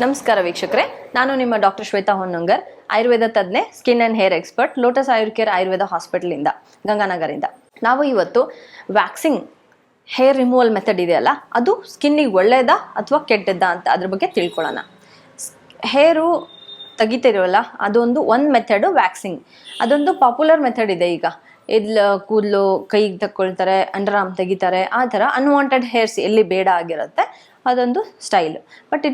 ನಮಸ್ಕಾರ ವೀಕ್ಷಕರೇ, ನಾನು ನಿಮ್ಮ ಡಾಕ್ಟರ್ ಶ್ವೇತಾ ಹೊನ್ನಂಗರ್, ಆಯುರ್ವೇದ ತಜ್ಞೆ, skin and hair expert, Lotus Ayurcare Ayurveda ಹಾಸ್ಪಿಟಲಿಂದ, ಗಂಗಾನಗರಿಂದ. ನಾವು ಇವತ್ತು ವ್ಯಾಕ್ಸಿಂಗ್ ಹೇರ್ ರಿಮೂವಲ್ ಮೆಥಡ್ ಇದೆಯಲ್ಲ, ಅದು ಸ್ಕಿನ್ನಿಗೆ ಒಳ್ಳೆಯದಾ ಅಥವಾ ಕೆಟ್ಟದ್ದಾ ಅಂತ ಅದ್ರ ಬಗ್ಗೆ ತಿಳ್ಕೊಳ್ಳೋಣ. ಹೇರು ತೆಗಿತಿರೋಲ್ಲ, ಅದೊಂದು ಮೆಥಡು ವ್ಯಾಕ್ಸಿಂಗ್. ಅದೊಂದು ಪಾಪ್ಯುಲರ್ ಮೆಥಡ್ ಇದೆ ಈಗ. ಕೂದಲು ಕೈಗೆ ತಕ್ಕೊಳ್ತಾರೆ, ಅಂಡರ್ ಆರ್ಮ್ ತೆಗಿತಾರೆ, ಆ ಥರ ಅನ್ವಾಂಟೆಡ್ ಹೇರ್ಸ್ ಎಲ್ಲಿ ಬೇಡ ಆಗಿರುತ್ತೆ ಅದೊಂದು ಸ್ಟೈಲ್. ಬಟ್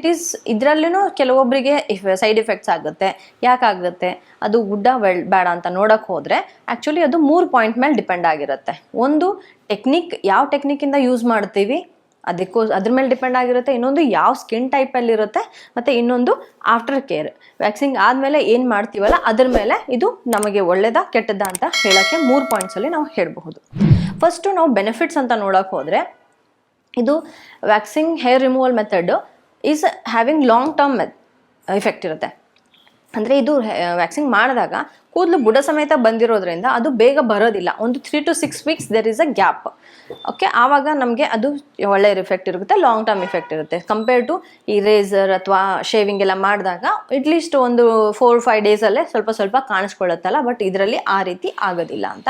ಇದರಲ್ಲೂ ಕೆಲವೊಬ್ಬರಿಗೆ ಸೈಡ್ ಎಫೆಕ್ಟ್ಸ್ ಆಗುತ್ತೆ. ಯಾಕಾಗುತ್ತೆ, ಅದು ಗುಡ್ಡ ಬೇಡ ಅಂತ ನೋಡೋಕೆ ಹೋದರೆ ಆ್ಯಕ್ಚುಲಿ ಅದು 3 ಪಾಯಿಂಟ್ ಮೇಲೆ ಡಿಪೆಂಡ್ ಆಗಿರುತ್ತೆ. ಒಂದು ಟೆಕ್ನಿಕ್, ಯಾವ ಟೆಕ್ನಿಕ್ಕಿಂದ ಯೂಸ್ ಮಾಡ್ತೀವಿ ಅದ್ರ ಮೇಲೆ ಡಿಪೆಂಡ್ ಆಗಿರುತ್ತೆ. ಇನ್ನೊಂದು ಯಾವ ಸ್ಕಿನ್ ಟೈಪಲ್ಲಿ ಇರುತ್ತೆ, ಮತ್ತು ಇನ್ನೊಂದು ಆಫ್ಟರ್ ಕೇರ್, ವ್ಯಾಕ್ಸಿಂಗ್ ಆದಮೇಲೆ ಏನು ಮಾಡ್ತೀವಲ್ಲ ಅದ್ರ ಮೇಲೆ ಇದು ನಮಗೆ ಒಳ್ಳೆಯದಾ ಕೆಟ್ಟದ್ದಾ ಅಂತ ಹೇಳೋಕ್ಕೆ 3 ಪಾಯಿಂಟ್ಸಲ್ಲಿ ನಾವು ಹೇಳಬಹುದು. ಫಸ್ಟು ನಾವು ಬೆನಿಫಿಟ್ಸ್ ಅಂತ ನೋಡೋಕೆ ಹೋದರೆ, ಇದು waxing hair removal method is having long term effect ಇರುತ್ತೆ. ಅಂದರೆ ಇದು ವ್ಯಾಕ್ಸಿಂಗ್ ಮಾಡಿದಾಗ ಕೂದಲು ಬುಡ ಸಮೇತ ಬಂದಿರೋದ್ರಿಂದ ಅದು ಬೇಗ ಬರೋದಿಲ್ಲ. ಒಂದು 3 to 6 weeks there is a gap. Okay, ಆವಾಗ ನಮಗೆ ಅದು ಒಳ್ಳೆಯ ಎಫೆಕ್ಟ್ ಇರುತ್ತೆ, ಲಾಂಗ್ ಟರ್ಮ್ ಎಫೆಕ್ಟ್ ಇರುತ್ತೆ. ಕಂಪೇರ್ ಟು ಈ ರೇಸರ್ ಅಥವಾ ಶೇವಿಂಗ್ ಎಲ್ಲ ಮಾಡಿದಾಗ ಅಟ್ಲೀಸ್ಟ್ ಒಂದು 4-5 ಡೇಸಲ್ಲೇ ಸ್ವಲ್ಪ ಕಾಣಿಸ್ಕೊಳ್ಳುತ್ತಲ್ಲ. ಬಟ್ ಇದರಲ್ಲಿ ಆ ರೀತಿ ಆಗೋದಿಲ್ಲ ಅಂತ.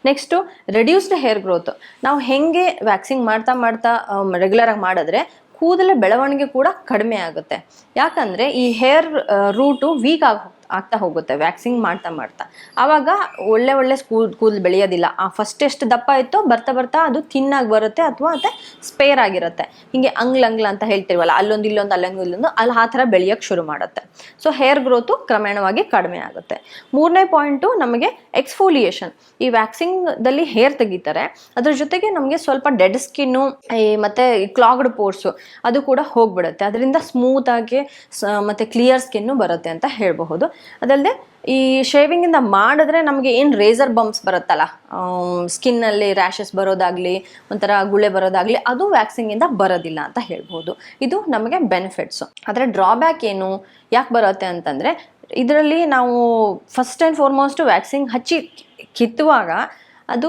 Next reduced hair growth. ನಾವು ಹೇಗೆ ವ್ಯಾಕ್ಸಿಂಗ್ ಮಾಡ್ತಾ ರೆಗ್ಯುಲರಾಗಿ ಮಾಡಿದ್ರೆ ಕೂದಲ ಬೆಳವಣಿಗೆ ಕೂಡ ಕಡಿಮೆ ಆಗುತ್ತೆ. ಯಾಕಂದರೆ ಈ ಹೇರ್ ರೂಟು ವೀಕ್ ಆಗ್ತಾ ಹೋಗುತ್ತೆ ವ್ಯಾಕ್ಸಿಂಗ್ ಮಾಡ್ತಾ. ಆವಾಗ ಒಳ್ಳೆ ಕೂದಲು ಬೆಳೆಯೋದಿಲ್ಲ. ಆ ಫಸ್ಟ್ ಎಷ್ಟು ದಪ್ಪ ಇತ್ತೋ ಬರ್ತಾ ಅದು ಥಿನ್ನಾಗಿ ಬರುತ್ತೆ, ಅಥವಾ ಮತ್ತೆ ಸ್ಪೇರ್ ಆಗಿರುತ್ತೆ. ಹೀಗೆ ಅಂಗ್ಲ ಅಂತ ಹೇಳ್ತೀವಲ್ಲ, ಅಲ್ಲೊಂದು ಇಲ್ಲೊಂದು ಅಲ್ಲಿ ಆ ಥರ ಬೆಳೆಯೋಕ್ಕೆ ಶುರು ಮಾಡುತ್ತೆ. ಸೊ ಹೇರ್ ಗ್ರೋತು ಕ್ರಮೇಣವಾಗಿ ಕಡಿಮೆ ಆಗುತ್ತೆ. 3ನೇ ಪಾಯಿಂಟು ನಮಗೆ ಎಕ್ಸ್ಫೋಲಿಯೇಷನ್. ಈ ವ್ಯಾಕ್ಸಿಂಗ್ದಲ್ಲಿ ಹೇರ್ ತೆಗಿತಾರೆ, ಅದ್ರ ಜೊತೆಗೆ ನಮಗೆ ಸ್ವಲ್ಪ ಡೆಡ್ ಸ್ಕಿನ್ನು ಮತ್ತು ಕ್ಲಾಗ್ಡ್ ಪೋರ್ಸು ಅದು ಕೂಡ ಹೋಗ್ಬಿಡುತ್ತೆ. ಅದರಿಂದ ಸ್ಮೂತಾಗಿ ಮತ್ತು ಕ್ಲಿಯರ್ ಸ್ಕಿನ್ನು ಬರುತ್ತೆ ಅಂತ ಹೇಳಬಹುದು. ಅದಲ್ಲದೆ ಈ ಶೇವಿಂಗಿಂದ ಮಾಡಿದ್ರೆ ನಮಗೆ ಏನು ರೇಸರ್ ಬಂಪ್ಸ್ ಬರುತ್ತಲ್ಲ, ಸ್ಕಿನ್ನಲ್ಲಿ ರ್ಯಾಷಸ್ ಬರೋದಾಗಲಿ, ಒಂಥರ ಗುಳೆ ಬರೋದಾಗಲಿ, ಅದು ವ್ಯಾಕ್ಸಿಂಗಿಂದ ಬರೋದಿಲ್ಲ ಅಂತ ಹೇಳ್ಬೋದು. ಇದು ನಮಗೆ ಬೆನಿಫಿಟ್ಸು. ಆದರೆ ಡ್ರಾಬ್ಯಾಕ್ ಏನು, ಯಾಕೆ ಬರುತ್ತೆ ಅಂತಂದರೆ, ಇದರಲ್ಲಿ ನಾವು ಫಸ್ಟ್ ಆ್ಯಂಡ್ ಫಾರ್ಮೋಸ್ಟು ವ್ಯಾಕ್ಸಿಂಗ್ ಹಚ್ಚಿ ಕಿತ್ತುವಾಗ ಅದು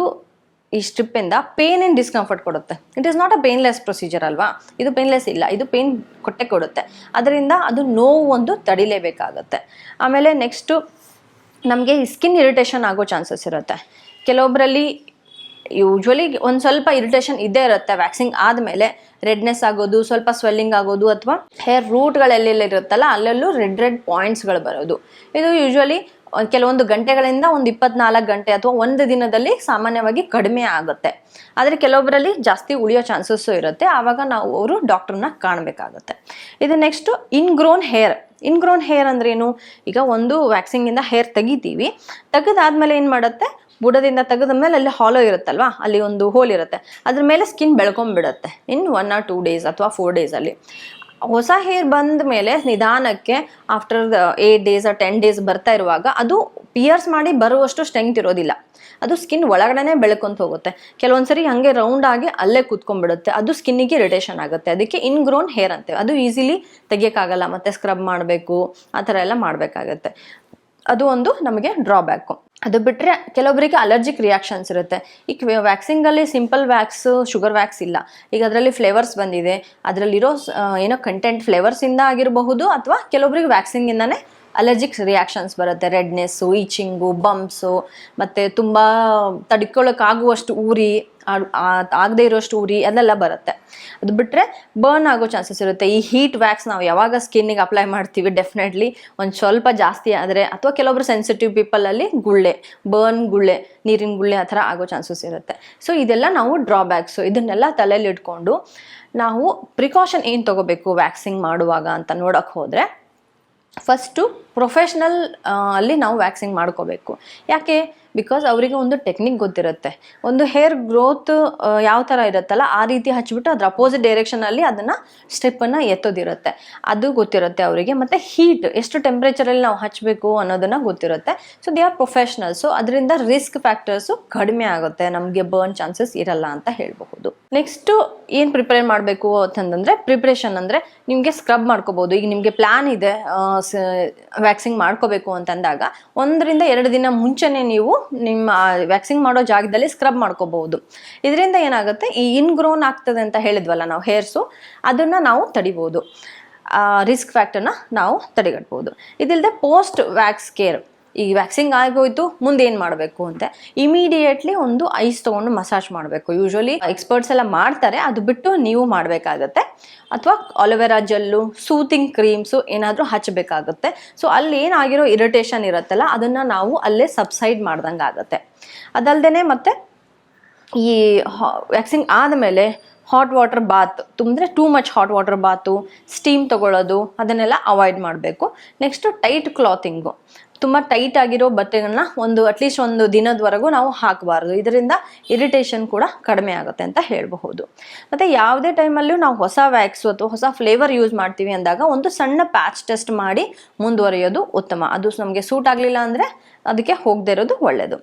ಈ ಸ್ಟ್ರಿಪ್ಪಿಂದ ಪೇನ್ ಆ್ಯಂಡ್ ಡಿಸ್ಕಂಫರ್ಟ್ ಕೊಡುತ್ತೆ. It is not a painless procedure ಅಲ್ವಾ, ಇದು ಪೇನ್ಲೆಸ್ ಇಲ್ಲ, ಇದು ಪೇನ್ ಕೊಡುತ್ತೆ. ಅದರಿಂದ ಅದು ನೋವು ಒಂದು ತಡಿಲೇಬೇಕಾಗತ್ತೆ. ಆಮೇಲೆ ನೆಕ್ಸ್ಟು ನಮಗೆ ಸ್ಕಿನ್ ಇರಿಟೇಷನ್ ಆಗೋ ಚಾನ್ಸಸ್ ಇರುತ್ತೆ. ಕೆಲವೊಬ್ಬರಲ್ಲಿ ಯೂಶ್ವಲಿ ಒಂದು ಸ್ವಲ್ಪ ಇರಿಟೇಷನ್ ಇದ್ದೇ ಇರುತ್ತೆ. ವ್ಯಾಕ್ಸಿಂಗ್ ಆದಮೇಲೆ ರೆಡ್ನೆಸ್ ಆಗೋದು, ಸ್ವಲ್ಪ ಸ್ವೆಲ್ಲಿಂಗ್ ಆಗೋದು, ಅಥವಾ ಹೇರ್ ರೂಟ್ಗಳೆಲ್ಲೆಲ್ಲ ಇರುತ್ತಲ್ಲ ಅಲ್ಲೆಲ್ಲೂ ರೆಡ್ ಪಾಯಿಂಟ್ಸ್ಗಳು ಬರೋದು. ಇದು ಯೂಶ್ವಲಿ ಕೆಲವೊಂದು ಗಂಟೆಗಳಿಂದ ಒಂದು 24 ಗಂಟೆ ಅಥವಾ ಒಂದು ದಿನದಲ್ಲಿ ಸಾಮಾನ್ಯವಾಗಿ ಕಡಿಮೆ ಆಗುತ್ತೆ. ಆದರೆ ಕೆಲವೊಬ್ಬರಲ್ಲಿ ಜಾಸ್ತಿ ಉಳಿಯೋ ಚಾನ್ಸಸ್ಸು ಇರುತ್ತೆ. ಆವಾಗ ನಾವು ಅವರು ಡಾಕ್ಟ್ರನ್ನ ಕಾಣಬೇಕಾಗತ್ತೆ. ಇದು ನೆಕ್ಸ್ಟು ಇನ್ಗ್ರೋನ್ ಹೇರ್ ಅಂದ್ರೇನು? ಈಗ ಒಂದು ವ್ಯಾಕ್ಸಿಂಗಿಂದ ಹೇರ್ ತೆಗಿತೀವಿ, ತೆಗೆದಾದ್ಮೇಲೆ ಏನು ಮಾಡುತ್ತೆ, ಬುಡದಿಂದ ತೆಗೆದ್ಮೇಲೆ ಅಲ್ಲಿ ಹಾಲೋ ಇರುತ್ತಲ್ವಾ, ಅಲ್ಲಿ ಒಂದು ಹೋಲ್ ಇರುತ್ತೆ, ಅದ್ರ ಮೇಲೆ ಸ್ಕಿನ್ ಬೆಳ್ಕೊಂಡ್ಬಿಡುತ್ತೆ ಇನ್ 1 or 2 days ಅಥವಾ 4 days. ಹೊಸ ಹೇರ್ ಬಂದ ಮೇಲೆ ನಿಧಾನಕ್ಕೆ ಆಫ್ಟರ್ 8 days or 10 days ಬರ್ತಾ ಇರುವಾಗ ಅದು ಪಿಯರ್ಸ್ ಮಾಡಿ ಬರುವಷ್ಟು ಸ್ಟ್ರೆಂತ್ ಇರೋದಿಲ್ಲ. ಅದು ಸ್ಕಿನ್ ಒಳಗಡೆ ಬೆಳ್ಕೊಂತ ಹೋಗುತ್ತೆ. ಕೆಲವೊಂದ್ಸರಿ ಹಾಗೆ ರೌಂಡ್ ಆಗಿ ಅಲ್ಲೇ ಕೂತ್ಕೊಂಡ್ಬಿಡುತ್ತೆ. ಅದು ಸ್ಕಿನ್ನಿಗೆ ಇರಿಟೇಷನ್ ಆಗುತ್ತೆ. ಅದಕ್ಕೆ ಇನ್ಗ್ರೋನ್ ಹೇರ್ ಅಂತೇವೆ. ಅದು ಈಸಿಲಿ ತೆಗಿಯೋಕ್ಕಾಗಲ್ಲ, ಮತ್ತೆ ಸ್ಕ್ರಬ್ ಮಾಡಬೇಕು, ಆ ಥರ ಎಲ್ಲ ಮಾಡಬೇಕಾಗತ್ತೆ. ಅದು ಒಂದು ನಮಗೆ ಡ್ರಾಬ್ಯಾಕು. ಅದು ಬಿಟ್ಟರೆ ಕೆಲವೊಬ್ಬರಿಗೆ ಅಲರ್ಜಿಕ್ ರಿಯಾಕ್ಷನ್ಸ್ ಇರುತ್ತೆ. ಈಗ ವ್ಯಾಕ್ಸಿಂಗಲ್ಲಿ ಸಿಂಪಲ್ ವ್ಯಾಕ್ಸ್, ಶುಗರ್ ವ್ಯಾಕ್ಸ್ ಇಲ್ಲ. ಈಗ ಅದರಲ್ಲಿ ಫ್ಲೇವರ್ಸ್ ಬಂದಿದೆ, ಅದರಲ್ಲಿರೋ ಏನೋ ಕಂಟೆಂಟ್ ಫ್ಲೇವರ್ಸಿಂದ ಆಗಿರಬಹುದು, ಅಥವಾ ಕೆಲವೊಬ್ಬರಿಗೆ ವ್ಯಾಕ್ಸಿಂಗಿಂದನೇ ಅಲರ್ಜಿಕ್ ರಿಯಾಕ್ಷನ್ಸ್ ಬರುತ್ತೆ. ರೆಡ್ನೆಸ್ಸು, ಈಚಿಂಗು, ಬಂಪ್ಸು, ಮತ್ತು ತುಂಬ ತಡ್ಕೊಳ್ಳೋಕ್ಕಾಗುವಷ್ಟು ಉರಿ, ಆಗದೆ ಇರೋಷ್ಟು ಉರಿ ಅದೆಲ್ಲ ಬರುತ್ತೆ. ಅದು ಬಿಟ್ಟರೆ ಬರ್ನ್ ಆಗೋ ಚಾನ್ಸಸ್ ಇರುತ್ತೆ. ಈ ಹೀಟ್ ವ್ಯಾಕ್ಸ್ ನಾವು ಯಾವಾಗ ಸ್ಕಿನ್ನಿಗೆ ಅಪ್ಲೈ ಮಾಡ್ತೀವಿ, ಡೆಫಿನೆಟ್ಲಿ ಒಂದು ಸ್ವಲ್ಪ ಜಾಸ್ತಿ ಆದರೆ, ಅಥವಾ ಕೆಲವೊಬ್ರು ಸೆನ್ಸಿಟಿವ್ ಪೀಪಲಲ್ಲಿ ಗುಳ್ಳೆ, ನೀರಿನ ಗುಳ್ಳೆ ಆ ಥರ ಆಗೋ ಚಾನ್ಸಸ್ ಇರುತ್ತೆ. ಸೊ ಇದೆಲ್ಲ ನಾವು ಡ್ರಾಬ್ಯಾಕ್ಸು. ಇದನ್ನೆಲ್ಲ ತಲೆಯಲ್ಲಿ ಇಟ್ಕೊಂಡು ನಾವು ಪ್ರಿಕಾಷನ್ ಏನು ತೊಗೋಬೇಕು ವ್ಯಾಕ್ಸಿಂಗ್ ಮಾಡುವಾಗ ಅಂತ ನೋಡೋಕ್ಕೆ ಹೋದರೆ, ಫಸ್ಟು ಪ್ರೊಫೆಷ್ನಲ್ ಅಲ್ಲಿ ನಾವು ವ್ಯಾಕ್ಸಿಂಗ್ ಮಾಡ್ಕೋಬೇಕು. ಯಾಕೆ? ಬಿಕಾಸ್ ಅವರಿಗೆ ಒಂದು ಟೆಕ್ನಿಕ್ ಗೊತ್ತಿರುತ್ತೆ. ಒಂದು ಹೇರ್ ಗ್ರೋತ್ ಯಾವ ಥರ ಇರುತ್ತಲ್ಲ ಆ ರೀತಿ ಹಚ್ಬಿಟ್ಟು ಅದ್ರ ಅಪೋಸಿಟ್ ಡೈರೆಕ್ಷನಲ್ಲಿ ಅದನ್ನು ಸ್ಟೆಪ್ಪನ್ನು ಎತ್ತೋದಿರುತ್ತೆ. ಅದು ಗೊತ್ತಿರುತ್ತೆ ಅವರಿಗೆ. ಮತ್ತು ಹೀಟ್ ಎಷ್ಟು ಟೆಂಪ್ರೇಚರಲ್ಲಿ ನಾವು ಹಚ್ಚಬೇಕು ಅನ್ನೋದನ್ನು ಗೊತ್ತಿರುತ್ತೆ. So they are professionals. ಅದರಿಂದ ರಿಸ್ಕ್ ಫ್ಯಾಕ್ಟರ್ಸು ಕಡಿಮೆ ಆಗುತ್ತೆ, ನಮಗೆ ಬರ್ನ್ ಚಾನ್ಸಸ್ ಇರಲ್ಲ ಅಂತ ಹೇಳಬಹುದು. ನೆಕ್ಸ್ಟು ಏನು ಪ್ರಿಪೇರ್ ಮಾಡಬೇಕು ಅಂತಂದರೆ, ಪ್ರಿಪ್ರೇಷನ್ ಅಂದರೆ ನಿಮಗೆ ಸ್ಕ್ರಬ್ ಮಾಡ್ಕೋಬೋದು. ಈಗ ನಿಮಗೆ ಪ್ಲ್ಯಾನ್ ಇದೆ ವ್ಯಾಕ್ಸಿಂಗ್ ಮಾಡ್ಕೋಬೇಕು ಅಂತಂದಾಗ 1 ರಿಂದ 2 ದಿನ ಮುಂಚೆನೇ ನೀವು ನಿಮ್ಮ ವ್ಯಾಕ್ಸಿಂಗ್ ಮಾಡೋ ಜಾಗದಲ್ಲಿ ಸ್ಕ್ರಬ್ ಮಾಡ್ಕೋಬಹುದು. ಇದರಿಂದ ಏನಾಗುತ್ತೆ, ಈ ಇನ್ಗ್ರೋನ್ ಆಗ್ತದೆ ಅಂತ ಹೇಳಿದ್ವಲ್ಲ ನಾವು ಹೇರ್ಸು, ಅದನ್ನು ನಾವು ತಡಿಬೋದು. ರಿಸ್ಕ್ ಫ್ಯಾಕ್ಟರ್ನ ನಾವು ತಡೆಗಟ್ಬೋದು. ಇದಿಲ್ಲದೆ ಪೋಸ್ಟ್ ವ್ಯಾಕ್ಸ್ ಕೇರ್, ಈ ವ್ಯಾಕ್ಸಿಂಗ್ ಆಗೋಯ್ತು ಮುಂದೆ ಏನು ಮಾಡಬೇಕು ಅಂತ ಇಮಿಡಿಯೇಟ್ಲಿ ಒಂದು ಐಸ್ ತೊಗೊಂಡು ಮಸಾಜ್ ಮಾಡಬೇಕು. ಯೂಶ್ವಲಿ ಎಕ್ಸ್ಪರ್ಟ್ಸ್ ಎಲ್ಲ ಮಾಡ್ತಾರೆ, ಅದು ಬಿಟ್ಟು ನೀವು ಮಾಡಬೇಕಾಗತ್ತೆ. ಅಥವಾ ಅಲೋವೆರಾ ಜೆಲ್ಲು, ಸೂತಿಂಗ್ ಕ್ರೀಮ್ಸು ಏನಾದರೂ ಹಚ್ಚಬೇಕಾಗುತ್ತೆ. ಸೊ ಅಲ್ಲಿ ಏನಾಗಿರೋ ಇರಿಟೇಷನ್ ಇರುತ್ತಲ್ಲ ಅದನ್ನು ನಾವು ಅಲ್ಲೇ ಸಬ್ಸೈಡ್ ಮಾಡ್ದಂಗೆ ಆಗುತ್ತೆ. ಅದಲ್ಲದೆ ಮತ್ತೆ ಈ ವ್ಯಾಕ್ಸಿಂಗ್ ಆದಮೇಲೆ ಹಾಟ್ ವಾಟರ್ ಬಾತ್, ಅಂದರೆ ಟೂ ಮಚ್ ಹಾಟ್ ವಾಟರ್ ಬಾತು, ಸ್ಟೀಮ್ ತೊಗೊಳ್ಳೋದು ಅದನ್ನೆಲ್ಲ ಅವಾಯ್ಡ್ ಮಾಡಬೇಕು. ನೆಕ್ಸ್ಟು ಟೈಟ್ ಕ್ಲಾತಿಂಗು, ತುಂಬ ಟೈಟ್ ಆಗಿರೋ ಬಟ್ಟೆಗಳನ್ನ ಅಟ್ಲೀಸ್ಟ್ ಒಂದು ದಿನದವರೆಗೂ ನಾವು ಹಾಕಬಾರ್ದು. ಇದರಿಂದ ಇರಿಟೇಷನ್ ಕೂಡ ಕಡಿಮೆ ಆಗುತ್ತೆ ಅಂತ ಹೇಳಬಹುದು. ಮತ್ತು ಯಾವುದೇ ಟೈಮಲ್ಲೂ ನಾವು ಹೊಸ ವ್ಯಾಕ್ಸು ಅಥವಾ ಹೊಸ ಫ್ಲೇವರ್ ಯೂಸ್ ಮಾಡ್ತೀವಿ ಅಂದಾಗ ಒಂದು ಸಣ್ಣ ಪ್ಯಾಚ್ ಟೆಸ್ಟ್ ಮಾಡಿ ಮುಂದುವರಿಯೋದು ಉತ್ತಮ. ಅದು ನಮಗೆ ಸೂಟ್ ಆಗಲಿಲ್ಲ ಅಂದರೆ ಅದಕ್ಕೆ ಹೋಗದೇ ಇರೋದು ಒಳ್ಳೆಯದು.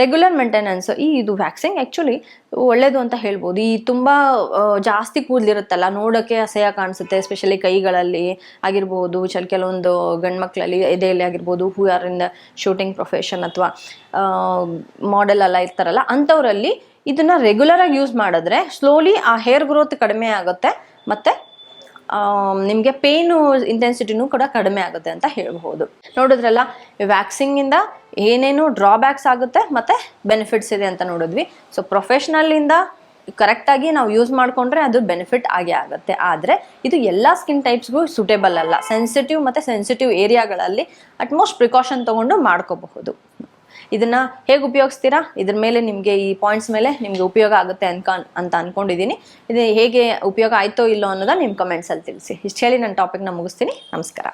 ರೆಗ್ಯುಲರ್ ಮೇಂಟೆನೆನ್ಸ್, ಇದು ವ್ಯಾಕ್ಸಿಂಗ್ ಆ್ಯಕ್ಚುಲಿ ಒಳ್ಳೆಯದು ಅಂತ ಹೇಳ್ಬೋದು. ಈ ತುಂಬ ಜಾಸ್ತಿ ಕೂದಲಿರುತ್ತಲ್ಲ, ನೋಡೋಕ್ಕೆ ಅಸಹ್ಯ ಕಾಣಿಸುತ್ತೆ, ಎಸ್ಪೆಷಲಿ ಕೈಗಳಲ್ಲಿ ಆಗಿರ್ಬೋದು, ಕೆಲವೊಂದು ಗಂಡು ಮಕ್ಕಳಲ್ಲಿ ಎದೆಯಲ್ಲಿ ಆಗಿರ್ಬೋದು, who are in the shooting profession ಅಥವಾ ಮಾಡೆಲ್ ಎಲ್ಲ ಇರ್ತಾರಲ್ಲ ಅಂಥವರಲ್ಲಿ ಇದನ್ನು ರೆಗ್ಯುಲರಾಗಿ ಯೂಸ್ ಮಾಡಿದ್ರೆ ಸ್ಲೋಲಿ ಆ ಹೇರ್ ಗ್ರೋತ್ ಕಡಿಮೆ ಆಗುತ್ತೆ ಮತ್ತು ನಿಮಗೆ ಪೇಯ್ನು ಇಂಟೆನ್ಸಿಟಿನೂ ಕೂಡ ಕಡಿಮೆ ಆಗುತ್ತೆ ಅಂತ ಹೇಳ್ಬೋದು. ನೋಡಿದ್ರಲ್ಲ, ವ್ಯಾಕ್ಸಿಂಗಿಂದ ಏನೇನು ಡ್ರಾಬ್ಯಾಕ್ಸ್ ಆಗುತ್ತೆ ಮತ್ತು ಬೆನಿಫಿಟ್ಸ್ ಇದೆ ಅಂತ ನೋಡಿದ್ವಿ. ಸೊ ಪ್ರೊಫೆಷ್ನಲ್ಲಿಂದ ಕರೆಕ್ಟಾಗಿ ನಾವು ಯೂಸ್ ಮಾಡಿಕೊಂಡ್ರೆ ಅದು ಬೆನಿಫಿಟ್ ಆಗೇ ಆಗುತ್ತೆ. ಆದರೆ ಇದು ಎಲ್ಲ ಸ್ಕಿನ್ ಟೈಪ್ಸ್ಗೂ ಸೂಟೇಬಲ್ ಅಲ್ಲ. ಸೆನ್ಸಿಟಿವ್ ಮತ್ತು ಸೆನ್ಸಿಟಿವ್ ಏರಿಯಾಗಳಲ್ಲಿ ಅಟ್ಮೋಸ್ಟ್ ಪ್ರಿಕಾಷನ್ ತೊಗೊಂಡು ಮಾಡ್ಕೋಬಹುದು. ಇದನ್ನು ಹೇಗೆ ಉಪಯೋಗಿಸ್ತೀರಾ, ಇದ್ರ ಮೇಲೆ ನಿಮಗೆ ಈ ಪಾಯಿಂಟ್ಸ್ ಮೇಲೆ ನಿಮಗೆ ಉಪಯೋಗ ಆಗುತ್ತೆ ಅಂತ ಅಂದ್ಕೊಂಡಿದ್ದೀನಿ. ಇದು ಹೇಗೆ ಉಪಯೋಗ ಆಯಿತೋ ಇಲ್ಲೋ ಅನ್ನೋದನ್ನ ನಿಮ್ಮ ಕಮೆಂಟ್ಸಲ್ಲಿ ತಿಳಿಸಿ. ಇಷ್ಟು ಹೇಳಿ ನನ್ನ ಟಾಪಿಕ್ನ ಮುಗಿಸ್ತೀನಿ. ನಮಸ್ಕಾರ.